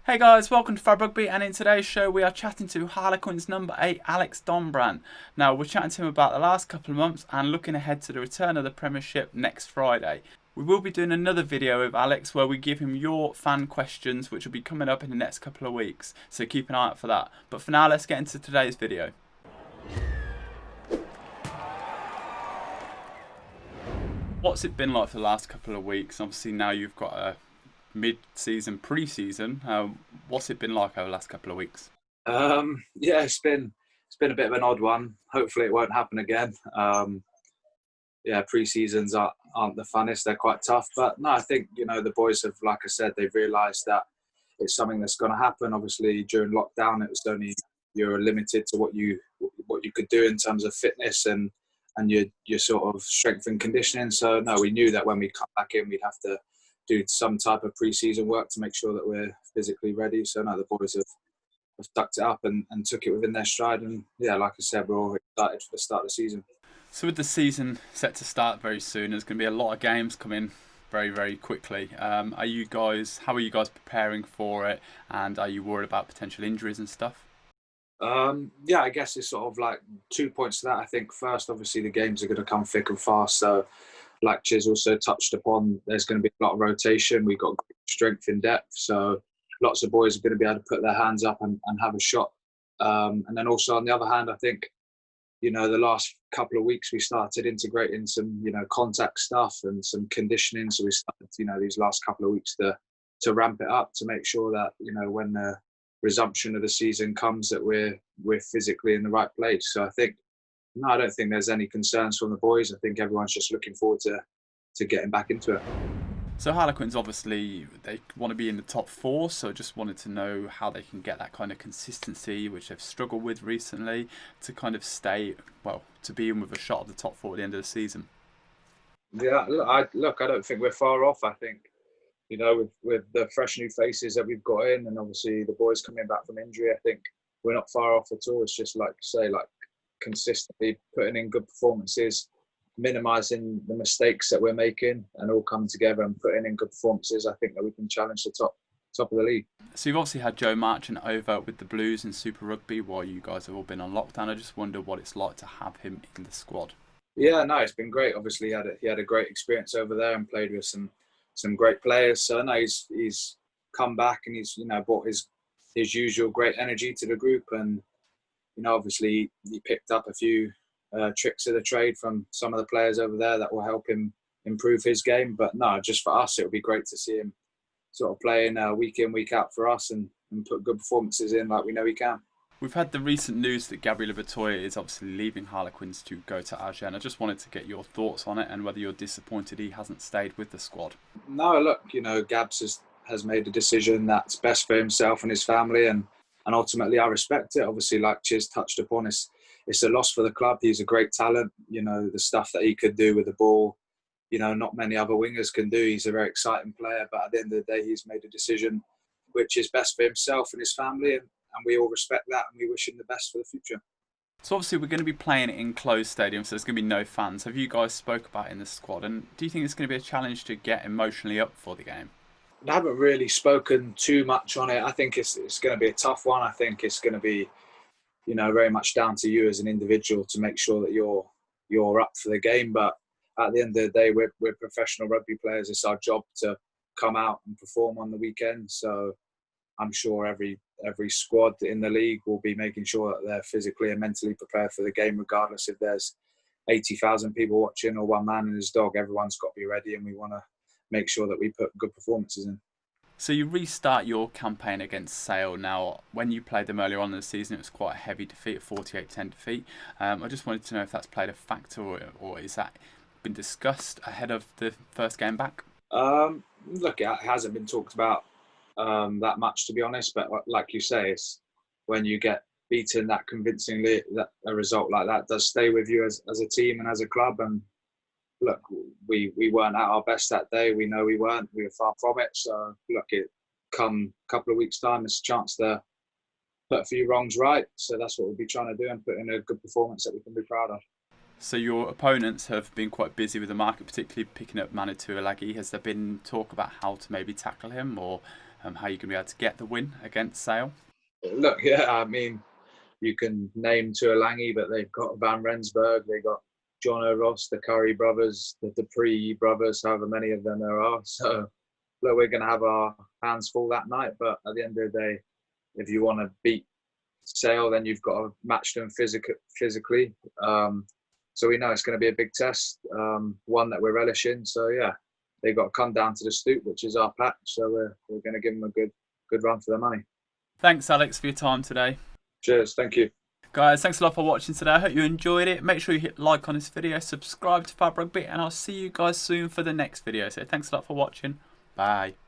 Hey guys, welcome to Fab Rugby, and in today's show we are chatting to Harlequins No.8 Alex Dombrandt. Now, we're chatting to him about the last couple of months and looking ahead to the return of the Premiership next Friday. We will be doing another video with Alex where we give him your fan questions, which will be coming up in the next couple of weeks, so keep an eye out for that. But for now, let's get into today's video. What's it been like for the last couple of weeks? Obviously now you've got a mid-season, pre-season. What's it been like over the last couple of weeks? Yeah, it's been a bit of an odd one. Hopefully, it won't happen again. Yeah, pre-seasons aren't the funnest. They're quite tough, but no, I think the boys have, like I said, they've realised that it's something that's going to happen. Obviously, during lockdown, it was only you're limited to what you could do in terms of fitness and your sort of strength and conditioning. So no, we knew that when we come back in, we'd have to do some type of pre-season work to make sure that we're physically ready. So no, the boys have ducked it up and took it within their stride. And yeah, like I said, we're all excited for the start of the season. So with the season set to start very soon, there's going to be a lot of games coming very, very quickly. How are you guys preparing for it? And are you worried about potential injuries and stuff? Yeah, I guess it's sort of like 2 points to that. I think first, obviously, the games are going to come thick and fast. So like Chiz also touched upon, there's going to be a lot of rotation. We've got strength in depth. So lots of boys are going to be able to put their hands up and have a shot. And then also on the other hand, I think, the last couple of weeks we started integrating some, contact stuff and some conditioning. So we started, these last couple of weeks to ramp it up to make sure that, when the resumption of the season comes, that we're physically in the right place. So I think, no, I don't think there's any concerns from the boys. I think everyone's just looking forward to getting back into it. So Harlequins, obviously, they want to be in the top four, so just wanted to know how they can get that kind of consistency, which they've struggled with recently, to kind of stay, well, to be in with a shot at the top four at the end of the season. Yeah, I don't think we're far off. I think, with the fresh new faces that we've got in, and obviously the boys coming back from injury, I think we're not far off at all. It's just like you say, like consistently putting in good performances, minimising the mistakes that we're making, and all coming together and putting in good performances. I think that we can challenge the top of the league. So you've obviously had Joe Marchant over with the Blues in Super Rugby while you guys have all been on lockdown. I just wonder what it's like to have him in the squad. Yeah, no, it's been great. Obviously, he had a great experience over there and played with some great players. So no, he's come back and he's brought his usual great energy to the group. And obviously he picked up a few tricks of the trade from some of the players over there that will help him improve his game. But no, just for us, it would be great to see him sort of playing week in, week out for us and put good performances in like we know he can. We've had the recent news that Gabriel Bateoye is obviously leaving Harlequins to go to Agen. I just wanted to get your thoughts on it and whether you're disappointed he hasn't stayed with the squad. No, look, Gabs has made a decision that's best for himself and his family, and ultimately I respect it. Obviously, like Chiz touched upon, it's a loss for the club. He's a great talent. The stuff that he could do with the ball, not many other wingers can do. He's a very exciting player, but at the end of the day, he's made a decision which is best for himself and his family, and we all respect that and we wish him the best for the future. So obviously we're going to be playing in closed stadiums, so there's going to be no fans. Have you guys spoke about it in the squad, and do you think it's going to be a challenge to get emotionally up for the game? I haven't really spoken too much on it. I think it's going to be a tough one. I think it's going to be, very much down to you as an individual to make sure that you're up for the game. But at the end of the day, we're professional rugby players. It's our job to come out and perform on the weekend. So I'm sure every squad in the league will be making sure that they're physically and mentally prepared for the game, regardless if there's 80,000 people watching or one man and his dog. Everyone's got to be ready, and we want to make sure that we put good performances in. So you restart your campaign against Sale now. When you played them earlier on in the season, it was quite a heavy defeat, a 48-10 defeat. I just wanted to know if that's played a factor, or is that been discussed ahead of the first game back? Look, it hasn't been talked about that much, to be honest. But like you say, it's when you get beaten that convincingly, that a result like that does stay with you as a team and as a club. And look, we weren't at our best that day. We know we weren't. We were far from it. So look, it come a couple of weeks' time, it's a chance to put a few wrongs right. So that's what we'll be trying to do and put in a good performance that we can be proud of. So your opponents have been quite busy with the market, particularly picking up Manitou Alagi. Has there been talk about how to maybe tackle him, or how you're going to be able to get the win against Sale? Look, yeah, I mean, you can name Tuolangi, but they've got Van Rensburg, they've got John O'Ross, the Curry brothers, the Dupree brothers, however many of them there are. So, look, we're going to have our hands full that night. But at the end of the day, if you want to beat Sale, then you've got to match them physically. So we know it's going to be a big test, one that we're relishing. So, yeah, they've got to come down to the Stoop, which is our patch. So we're going to give them a good run for their money. Thanks, Alex, for your time today. Cheers. Thank you. Guys, thanks a lot for watching today. I hope you enjoyed it. Make sure you hit like on this video, subscribe to Fab Rugby, and I'll see you guys soon for the next video. So thanks a lot for watching. Bye.